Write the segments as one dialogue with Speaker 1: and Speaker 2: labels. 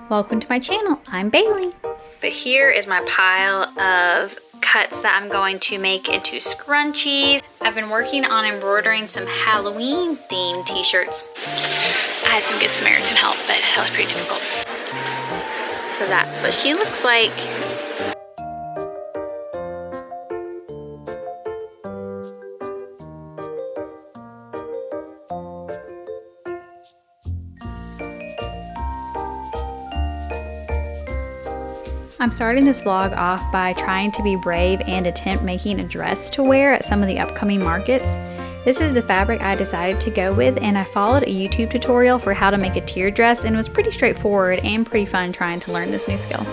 Speaker 1: Welcome to my channel. I'm Bailey. But here is my pile of cuts that I'm going to make into scrunchies. I've been working on embroidering some Halloween themed t-shirts. I had some good Samaritan help, but that was pretty difficult. So that's what she looks like. I'm starting this vlog off by trying to be brave and attempt making a dress to wear at some of the upcoming markets. This is the fabric I decided to go with, and I followed a YouTube tutorial for how to make a tier dress, and it was pretty straightforward and pretty fun trying to learn this new skill.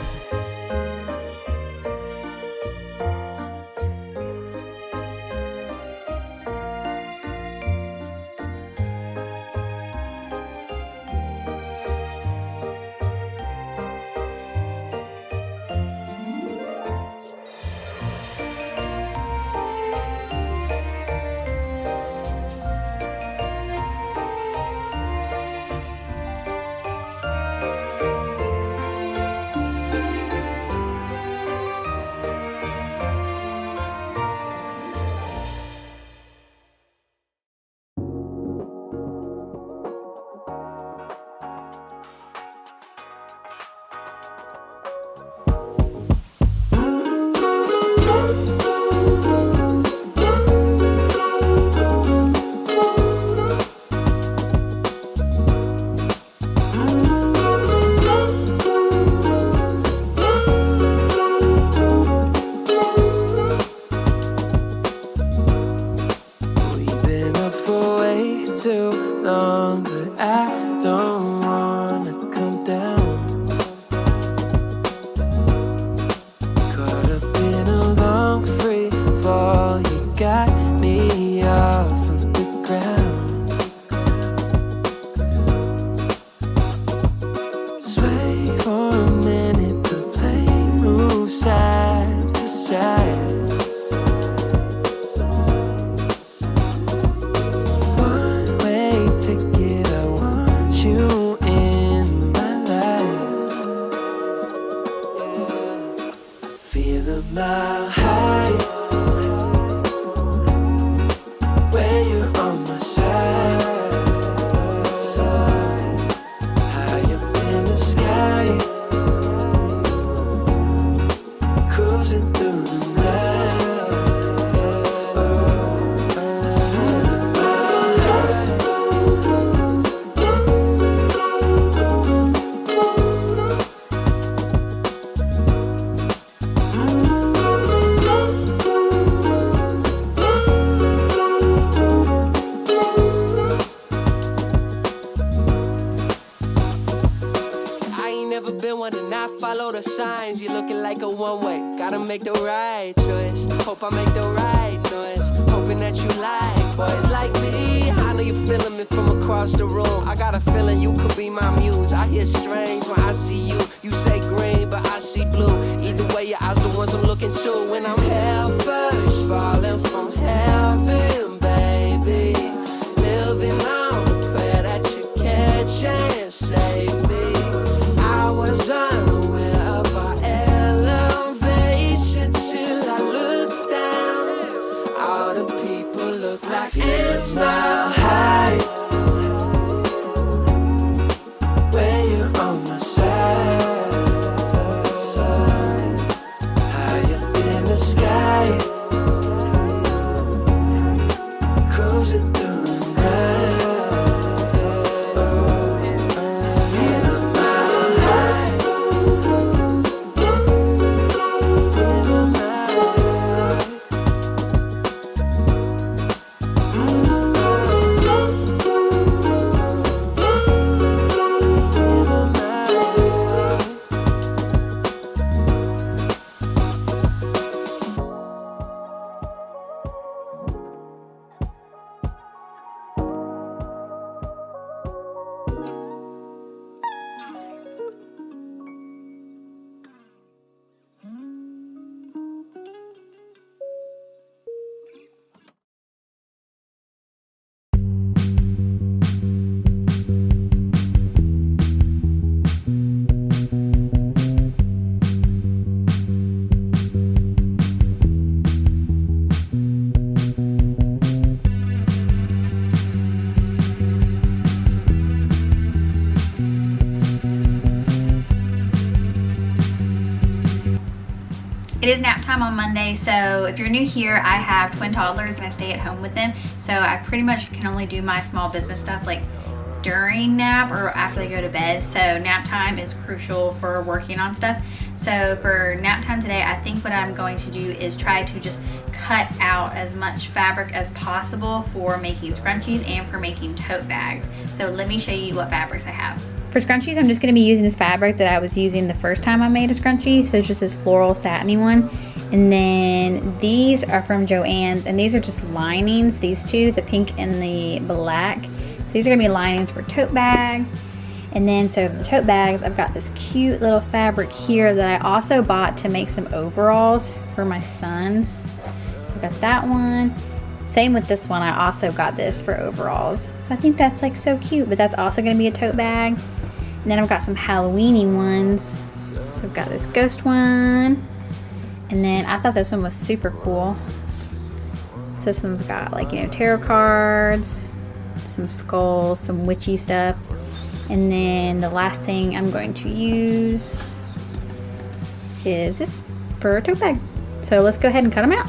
Speaker 2: Too long, but I don't wanna come down. Caught up in a long free fall, you got me off of the ground. Sway for a minute, the plane moves side to side. Ticket, I want you in my life. I feel a mile high when you're on my side. High up in the sky, cruising through the night. Follow the signs, you're looking like a one-way. Gotta make the right choice. Hope I make the right noise. Hoping that you like boys like me. I know you're feeling me from across the room. I got a feeling you could be my muse. I hear strange when I see you. You say green, but I see blue. Either way, your eyes the ones I'm looking to. When I'm hell first, falling from heaven, baby. Living on the prayer that you catch and save me. I was unaware of our elevation till I looked down. All the people look like ants mile high when you're on my side.
Speaker 1: It is nap time on Monday, so if you're new here, I have twin toddlers and I stay at home with them. So I pretty much can only do my small business stuff like during nap or after they go to bed. So nap time is crucial for working on stuff. So for nap time today, I think what I'm going to do is try to just cut out as much fabric as possible for making scrunchies and for making tote bags. So let me show you what fabrics I have. For scrunchies, I'm just going to be using this fabric that I was using the first time I made a scrunchie. So it's just this floral satiny one. And then these are from Joann's, and these are just linings, these two, the pink and the black. So these are going to be linings for tote bags. And then so for the tote bags, I've got this cute little fabric here that I also bought to make some overalls for my sons. So I've got that one. Same with this one, I also got this for overalls. So I think that's like so cute, but that's also gonna be a tote bag. And then I've got some Halloween-y ones. So I've got this ghost one. And then I thought this one was super cool. So this one's got like, you know, tarot cards, some skulls, some witchy stuff. And then the last thing I'm going to use is this for a tote bag. So let's go ahead and cut them out.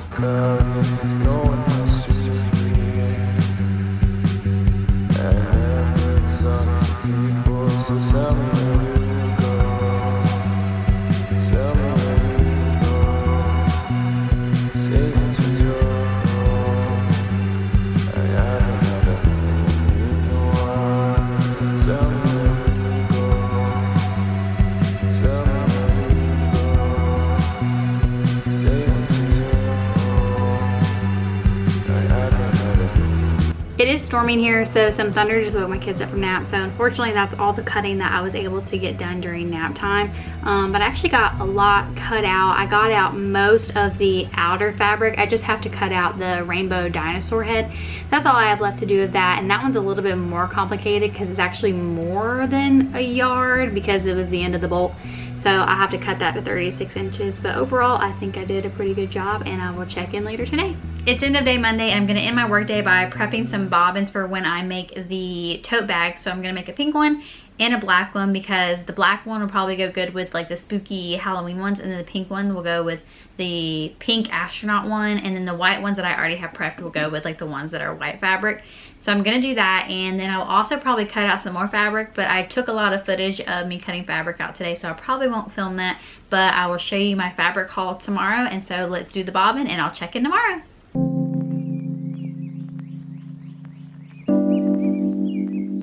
Speaker 1: It is storming here, so some thunder just woke my kids up from nap. So unfortunately, that's all the cutting that I was able to get done during nap time. But I actually got a lot cut out. I got out most of the outer fabric. I just have to cut out the rainbow dinosaur head. That's all I have left to do with that. And that one's a little bit more complicated because it's actually more than a yard because it was the end of the bolt. So I have to cut that to 36 inches. But overall, I think I did a pretty good job, and I will check in later today. It's end of day Monday, and I'm gonna end my work day by prepping some bobbins for when I make the tote bag. So I'm gonna make a pink one and a black one because the black one will probably go good with like the spooky Halloween ones, and then the pink one will go with the pink astronaut one, and then the white ones that I already have prepped will go with like the ones that are white fabric. So I'm gonna do that, and then I'll also probably cut out some more fabric, but I took a lot of footage of me cutting fabric out today, so I probably won't film that, but I will show you my fabric haul tomorrow. And so let's do the bobbin and I'll check in tomorrow.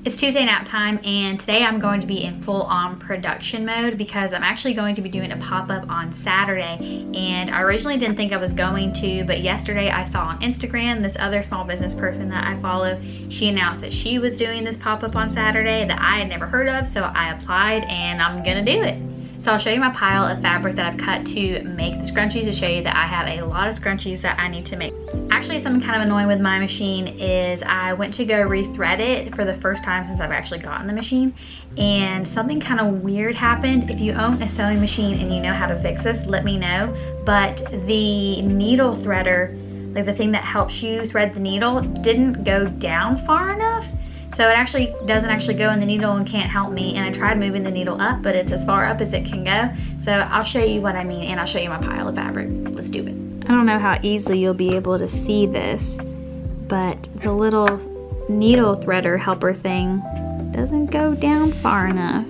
Speaker 1: It's Tuesday nap time, and today I'm going to be in full-on production mode because I'm actually going to be doing a pop-up on Saturday. And I originally didn't think I was going to, but yesterday I saw on Instagram this other small business person that I follow. She announced that she was doing this pop-up on Saturday that I had never heard of, so I applied and I'm gonna do it. So I'll show you my pile of fabric that I've cut to make the scrunchies to show you that I have a lot of scrunchies that I need to make. Actually, something kind of annoying with my machine is I went to go rethread it for the first time since I've actually gotten the machine, and something kind of weird happened. If you own a sewing machine and you know how to fix this, let me know. But the needle threader, like the thing that helps you thread the needle, didn't go down far enough. So it actually doesn't actually go in the needle and can't help me. And I tried moving the needle up, but it's as far up as it can go. So I'll show you what I mean, and I'll show you my pile of fabric. Let's do it. I don't know how easily you'll be able to see this, but the little needle threader helper thing doesn't go down far enough.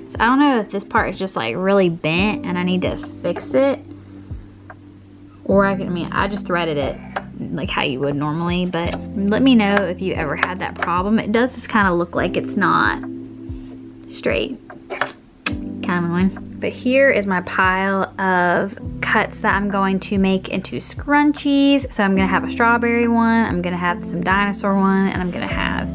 Speaker 1: So I don't know if this part is just like really bent and I need to fix it, or I just threaded it like how you would normally, but let me know if you ever had that problem. It does just kind of look like it's not straight. Kind of annoying. But here is my pile of cuts that I'm going to make into scrunchies. So I'm gonna have a strawberry one, I'm gonna have some dinosaur one, and I'm gonna have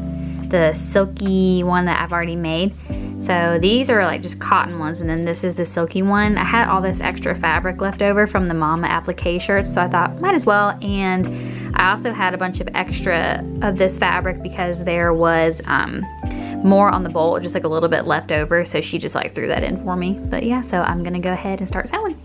Speaker 1: the silky one that I've already made. So these are like just cotton ones, and then this is the silky one. I had all this extra fabric left over from the Mama applique shirts, so I thought might as well. And I also had a bunch of extra of this fabric because there was more on the bolt, just like a little bit left over, so she just like threw that in for me. But yeah, so I'm gonna go ahead and start sewing.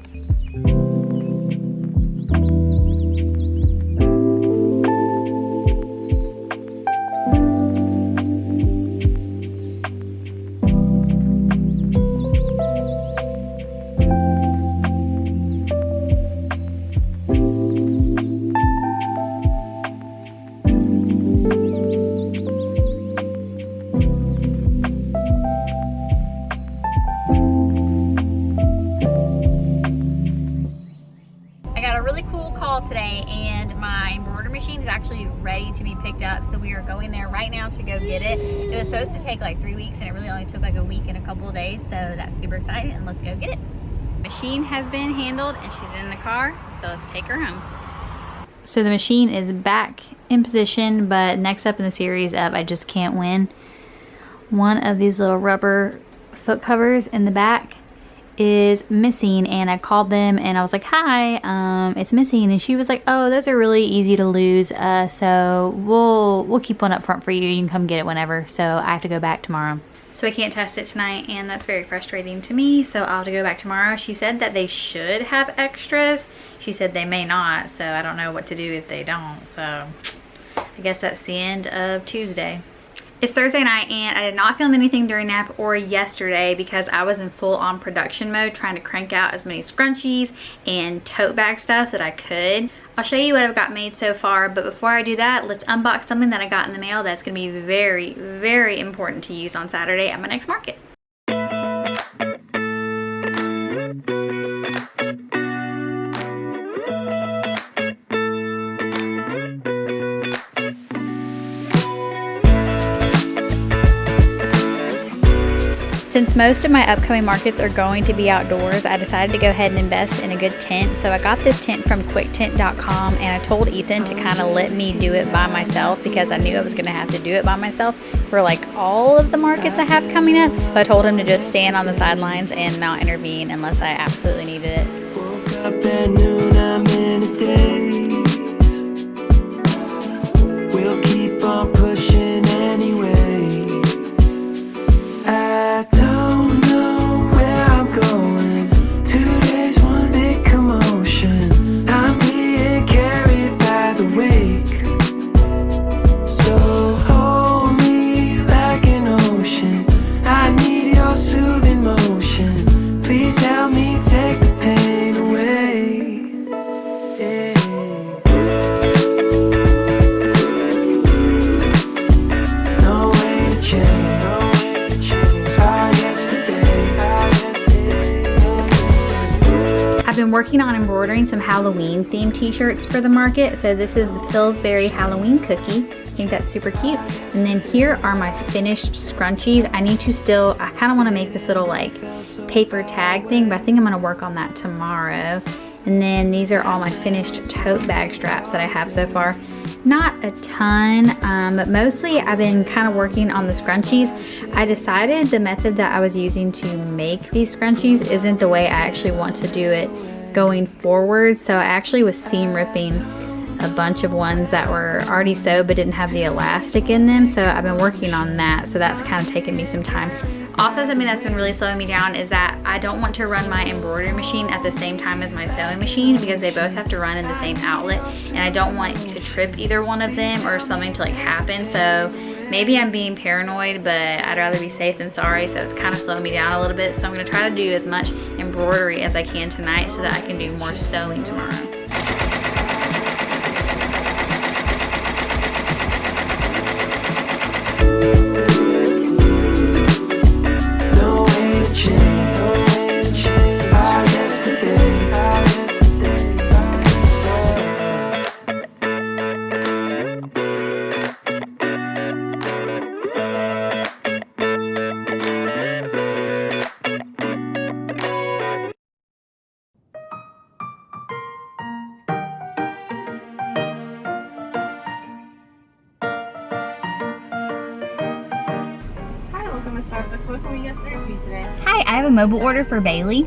Speaker 1: really cool call today, and my embroidery machine is actually ready to be picked up. So we are going there right now to go get it. It was supposed to take like 3 weeks, and it really only took like a week and a couple of days. So that's super exciting, and let's go get it. Machine has been handled, and she's in the car. So let's take her home. So the machine is back in position, but next up in the series of I Just Can't Win, one of these little rubber foot covers in the back is missing, and I called them and I was like, hi, it's missing, and she was like, oh, those are really easy to lose, so we'll keep one up front for you. You can come get it whenever. So I have to go back tomorrow, so I can't test it tonight, and that's very frustrating to me. So I'll have to go back tomorrow. She said that they should have extras. She said they may not, so I don't know what to do if they don't. So I guess that's the end of Tuesday. It's Thursday night, and I did not film anything during nap or yesterday because I was in full on production mode trying to crank out as many scrunchies and tote bag stuff that I could. I'll show you what I've got made so far, but before I do that, let's unbox something that I got in the mail that's going to be very, very important to use on Saturday at my next market. Since most of my upcoming markets are going to be outdoors, I decided to go ahead and invest in a good tent. So I got this tent from quicktent.com, and I told Ethan to kind of let me do it by myself because I knew I was going to have to do it by myself for like all of the markets I have coming up. So I told him to just stand on the sidelines and not intervene unless I absolutely needed it.
Speaker 2: Woke up at noon, I'm in a daze. We'll keep on pushing anyways. I don't know where I'm going. 2 days, one big commotion. I'm being carried by the wake. So hold me like an ocean. I need your soothing motion. Please help me take the pain away. Yeah. No way to change.
Speaker 1: I've been working on embroidering some Halloween themed t-shirts for the market. So this is the Pillsbury Halloween cookie. I think that's super cute. And then here are my finished scrunchies. I kind of want to make this little like paper tag thing, but I think I'm going to work on that tomorrow. And then these are all my finished tote bag straps that I have so far. Not a ton, but mostly I've been kind of working on the scrunchies. I decided the method that I was using to make these scrunchies isn't the way I actually want to do it going forward. So I actually was seam ripping a bunch of ones that were already sewed but didn't have the elastic in them. So I've been working on that. So that's kind of taken me some time. Also, something that's been really slowing me down is that I don't want to run my embroidery machine at the same time as my sewing machine because they both have to run in the same outlet, and I don't want to trip either one of them or something to like happen. So maybe I'm being paranoid, but I'd rather be safe than sorry. So it's kind of slowing me down a little bit. So I'm going to try to do as much embroidery as I can tonight so that I can do more sewing tomorrow.
Speaker 3: What can we get started for you today?
Speaker 1: Hi, I have a mobile order for Bailey.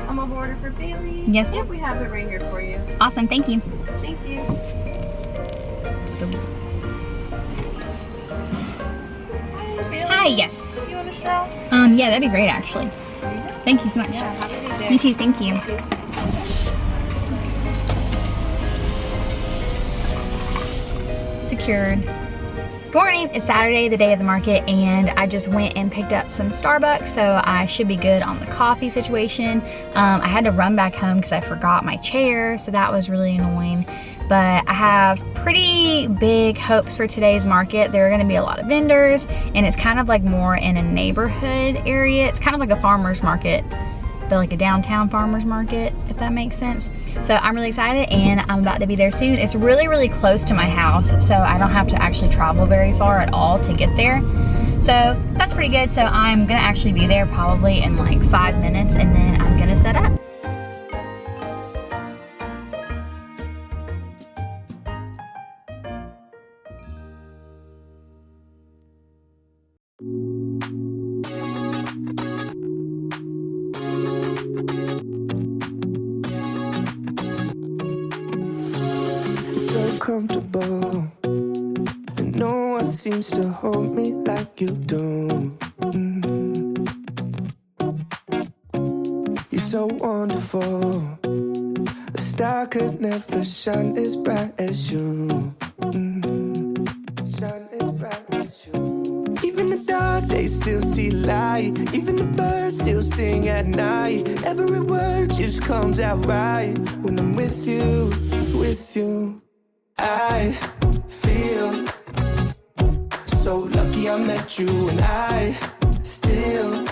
Speaker 3: A mobile order for Bailey?
Speaker 1: Yes, ma'am.
Speaker 3: Yep, we have it right here for you.
Speaker 1: Awesome, thank you.
Speaker 3: Thank you. Hi, Bailey.
Speaker 1: Hi, yes.
Speaker 3: Do you want a straw?
Speaker 1: Yeah, that'd be great actually. Thank you so much.
Speaker 3: Yeah, have a good day.
Speaker 1: You too, thank you. Secured. Good morning, it's Saturday, the day of the market, and I just went and picked up some Starbucks, so I should be good on the coffee situation. I had to run back home because I forgot my chair, so that was really annoying. But I have pretty big hopes for today's market. There are gonna be a lot of vendors, and it's kind of like more in a neighborhood area. It's kind of like a farmer's market like a downtown farmer's market, if that makes sense. So I'm really excited, and I'm about to be there soon. It's really, really close to my house, so I don't have to actually travel very far at all to get there. So that's pretty good. So I'm gonna actually be there probably in like 5 minutes, and then I'm gonna set up.
Speaker 2: Comfortable, and no one seems to hold me like you do. You're so wonderful. A star could never shine as bright as you. Shine as bright as you. Even the dark days still see light. Even the birds still sing at night. Every word just comes out right when I'm with you, with you. I feel so lucky I met you, and I still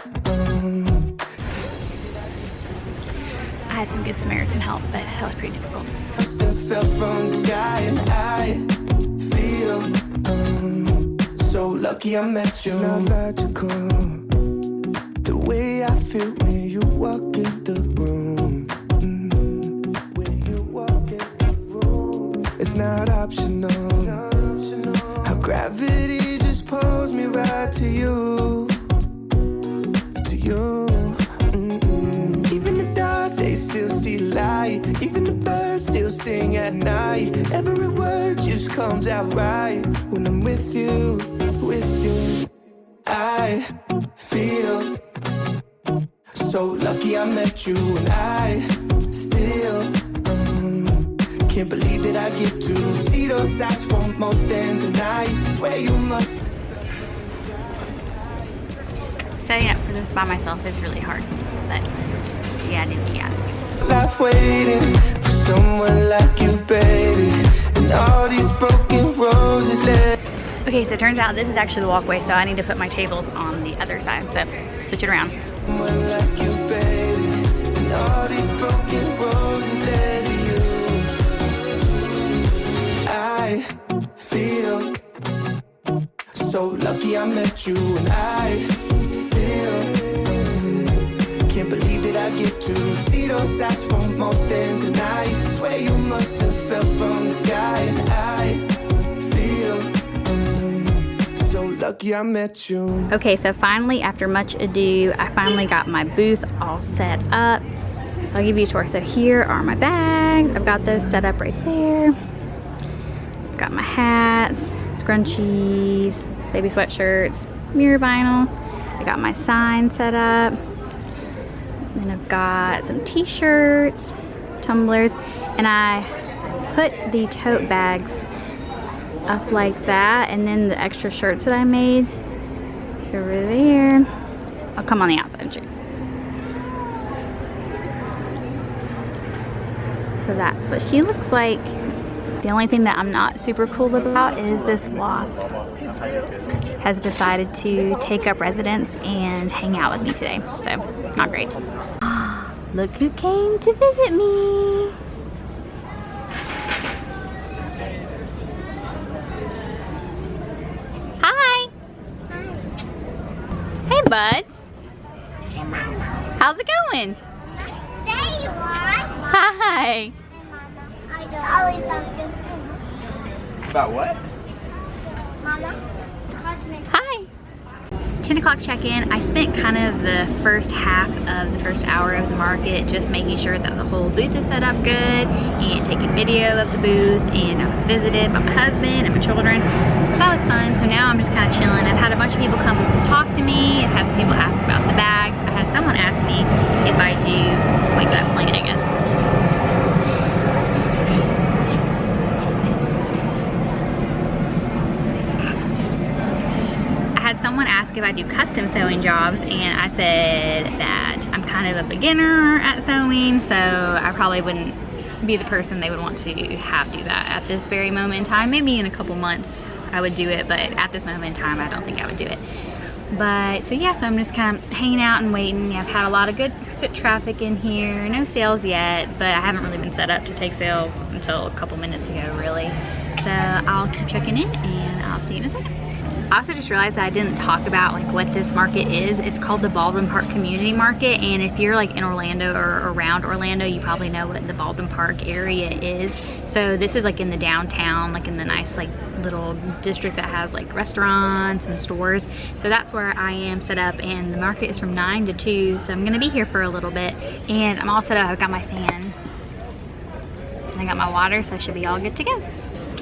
Speaker 1: I had some good Samaritan help, but that was pretty difficult.
Speaker 2: I still fell from the sky, and I feel so lucky I met you. It's not logical, the way I feel when you walk in the room. When you walk in the room, it's not optional. How gravity just pulls me right to you, to you. Even the dark days still see light. Even the birds still sing at night. Every word just comes out right when I'm with you, with you. I feel so lucky I met you, and I still can't believe that I get to see those eyes for more than tonight. Swear you must.
Speaker 1: Setting up for this by myself is really hard, but yeah.
Speaker 2: Life waiting for someone like you, baby, and all these broken roses left.
Speaker 1: Okay, so it turns out this is actually the walkway, so I need to put my tables on the other side, so switch it around.
Speaker 2: Someone like you, baby, and all these broken roses led to you. I feel so lucky I met you, and I still can't believe that I get to see those eyes for more than tonight. Swear you must have fell from the sky, and I feel so lucky I met you.
Speaker 1: Okay, so finally, after much ado, I finally got my booth all set up. So I'll give you a tour. So here are my bags. I've got those set up right there. I've got my hats, scrunchies, baby sweatshirts, mirror vinyl. I got my sign set up. Then I've got some t-shirts, tumblers, and I put the tote bags up like that, and then the extra shirts that I made over there. I'll come on the outside and show you. So that's what she looks like. The only thing that I'm not super cool about is this wasp has decided to take up residence and hang out with me today. So, not great. Look who came to visit me. Hi. Hey, buds. How's it going?
Speaker 4: There you are.
Speaker 1: Hi.
Speaker 5: About what?
Speaker 4: Mama, cosmic.
Speaker 1: Hi. 10 o'clock check-in. I spent kind of the first half of the first hour of the market just making sure that the whole booth is set up good and taking video of the booth, and I was visited by my husband and my children. So that was fun. So now I'm just kind of chilling. I've had a bunch of people come talk to me. I've had some people ask about the bags. I had someone ask me if I do, let's wake that plane, I guess. Someone asked if I do custom sewing jobs, and I said that I'm kind of a beginner at sewing, so I probably wouldn't be the person they would want to have do that at this very moment in time. Maybe in a couple months I would do it, but at this moment in time I don't think I would do it. But so yeah, so I'm just kind of hanging out and waiting. I've had a lot of good foot traffic in here. No sales yet, but I haven't really been set up to take sales until a couple minutes ago, really. So I'll keep checking in and I'll see you in a second. I also just realized that I didn't talk about like what this market is. It's called the Baldwin Park Community Market, and if you're like in Orlando or around Orlando, you probably know what the Baldwin Park area is. So this is like in the downtown, like in the nice like little district that has like restaurants and stores. So that's where I am set up, and the market is from 9 to 2, so I'm gonna be here for a little bit. And I'm all set up. I've got my fan and I got my water, so I should be all good to go.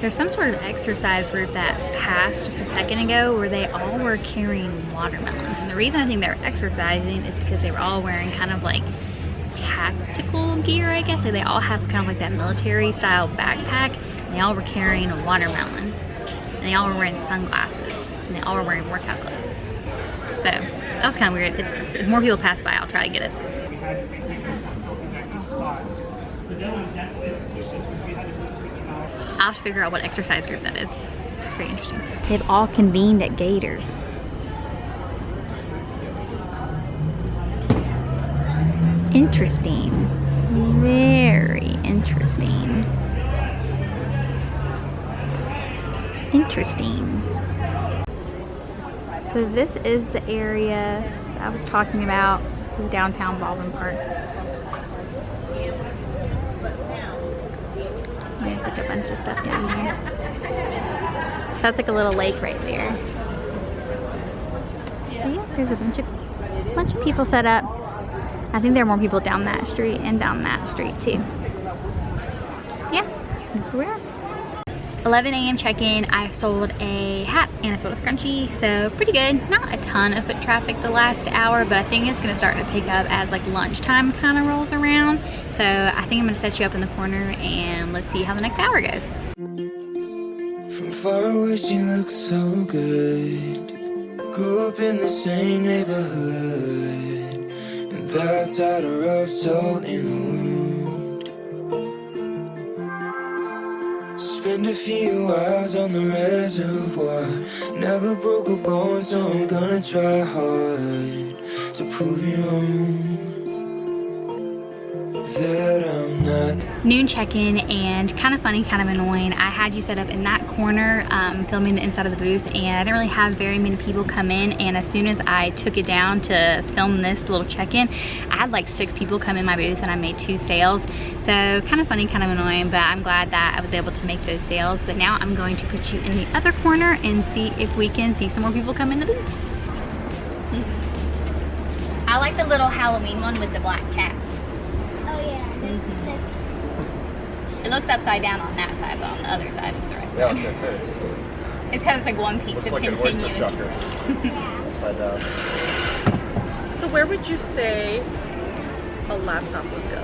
Speaker 1: There's some sort of exercise group that passed just a second ago where they all were carrying watermelons. And the reason I think they were exercising is because they were all wearing kind of like tactical gear, I guess. So they all have kind of like that military style backpack, and they all were carrying a watermelon. And they all were wearing sunglasses, and they all were wearing workout clothes. So that was kind of weird. If more people pass by, I'll try to get it. I'll have to figure out what exercise group that is. It's pretty interesting. They've all convened at Gators. Interesting. Very interesting. Interesting. So this is the area that I was talking about. This is downtown Baldwin Park. There's like a bunch of stuff down there. So that's like a little lake right there. So yeah, there's a bunch of people set up. I think there are more people down that street and down that street too. Yeah, that's where we are. 11 a.m. check-in. I sold a hat and I sold a scrunchie, so pretty good. Not a ton of foot traffic the last hour, but I think it's gonna start to pick up as like lunchtime kind of rolls around. So I think I'm gonna set you up in the corner and let's see how the next hour goes.
Speaker 2: From far away she looks so good. Grew up in the same neighborhood, and that's how to rub salt in the wound. Spend a few hours on the reservoir. Never broke a bone, so I'm gonna try hard to prove you wrong, that I'm not.
Speaker 1: Noon check-in, and kind of funny, kind of annoying. I had you set up in that corner filming the inside of the booth, and I didn't really have very many people come in, and as soon as I took it down to film this little check-in, I had like 6 people come in my booth and I made 2 sales. So kind of funny, kind of annoying, but I'm glad that I was able to make those sales. But now I'm going to put you in the other corner and see if we can see some more people come in the booth. I like the little Halloween one with the black cats.
Speaker 4: Oh yeah.
Speaker 1: It looks upside down on that side, but on the other side it's the right side.
Speaker 5: Yeah, I was gonna say.
Speaker 1: It's kind of like one piece
Speaker 5: Looks
Speaker 1: of
Speaker 5: like an oyster
Speaker 1: continuous.
Speaker 5: shucker. Upside down.
Speaker 3: So where would you say a laptop would go?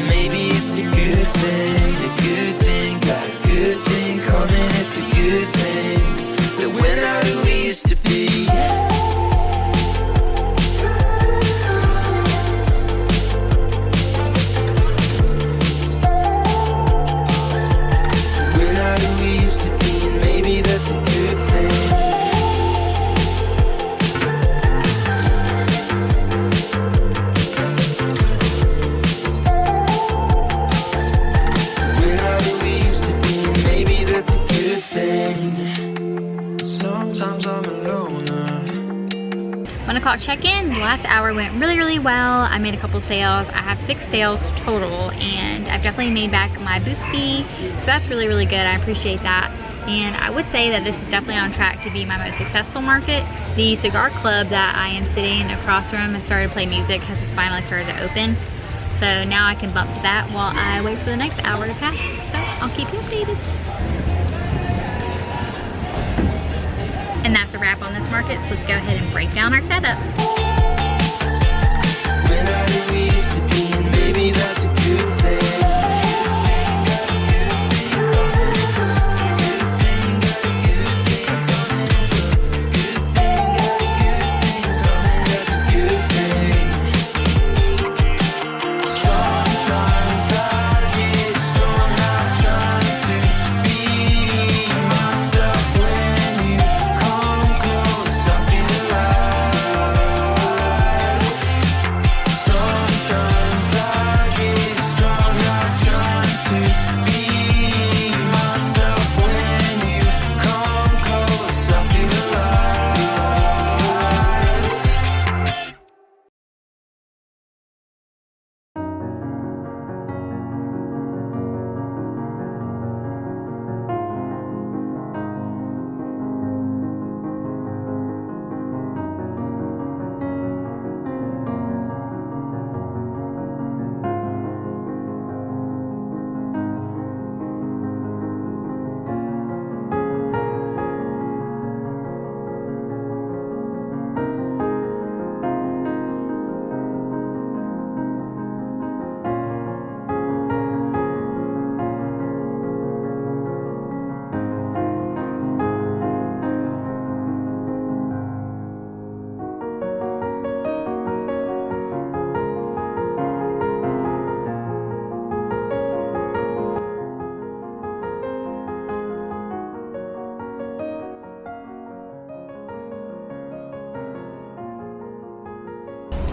Speaker 2: Maybe it's a good thing, got a good thing coming, it's a good thing that we're not who we used to be. We're not who we used to be, and maybe that's a good thing. Sometimes I'm a loner.
Speaker 1: 1 o'clock check-in. The last hour went really well. I made a couple sales. I have 6 sales total, and I've definitely made back my booth fee, so that's really good. I appreciate that. And I would say that this is definitely on track to be my most successful market. The cigar club that I am sitting across from has started to play music because it's finally started to open. So now I can bump to that while I wait for the next hour to pass. So I'll keep you updated. And that's a wrap on this market, so let's go ahead and break down our setup.
Speaker 2: We're not who we used to be, and maybe that's a good thing. I feel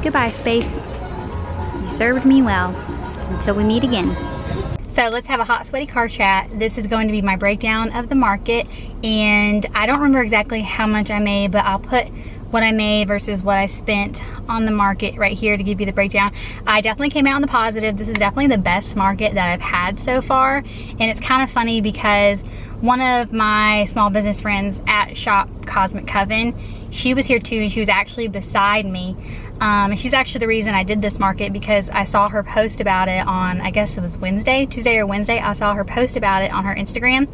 Speaker 1: Goodbye, space. You served me well. Until we meet again. So let's have a hot, sweaty car chat. This is going to be my breakdown of the market, and I don't remember exactly how much I made, but I'll put what I made versus what I spent on the market right here to give you the breakdown. I definitely came out on the positive. This is definitely the best market that I've had so far, and it's kind of funny because one of my small business friends at Shop Cosmic Coven, she was here too, and she was actually beside me. And she's actually the reason I did this market, because I saw her post about it on, I guess it was Tuesday or Wednesday. I saw her post about it on her Instagram,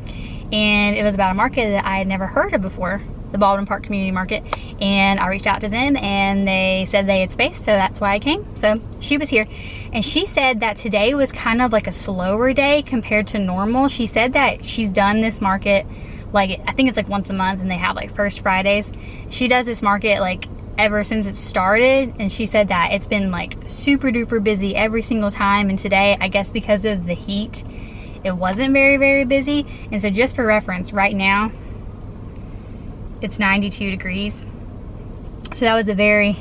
Speaker 1: and it was about a market that I had never heard of before, the Baldwin Park Community Market. And I reached out to them and they said they had space, so that's why I came. So she was here, and she said that today was kind of like a slower day compared to normal. She said that she's done this market, like, I think it's like once a month, and they have like first Fridays. She does this market like ever since it started, and she said that it's been like super duper busy every single time. And today, I guess because of the heat, it wasn't very busy. And so just for reference, right now it's 92 degrees. So that was a very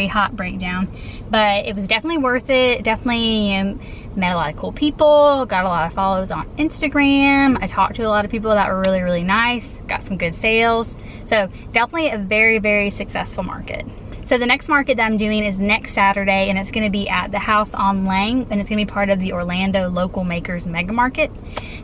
Speaker 1: hot breakdown, but it was definitely worth it. Definitely met a lot of cool people, got a lot of follows on Instagram. I talked to a lot of people that were really nice, got some good sales. So definitely a very successful market. So the next market that I'm doing is next Saturday, and it's going to be at the House on Lang, and it's going to be part of the Orlando Local Makers Mega Market.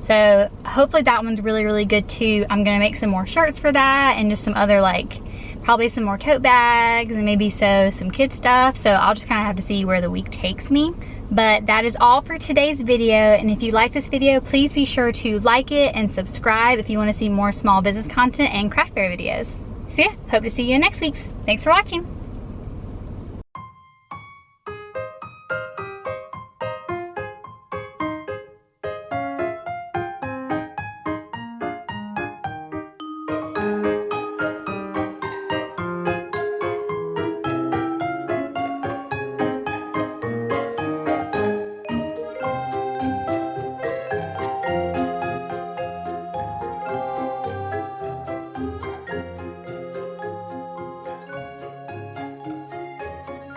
Speaker 1: So hopefully that one's really good too. I'm going to make some more shirts for that, and just some other, like, probably some more tote bags, and maybe sew some kid stuff. So I'll just kind of have to see where the week takes me. But that is all for today's video, and if you like this video, please be sure to like it and subscribe if you want to see more small business content and craft fair videos. So yeah, hope to see you in next week's. Thanks for watching.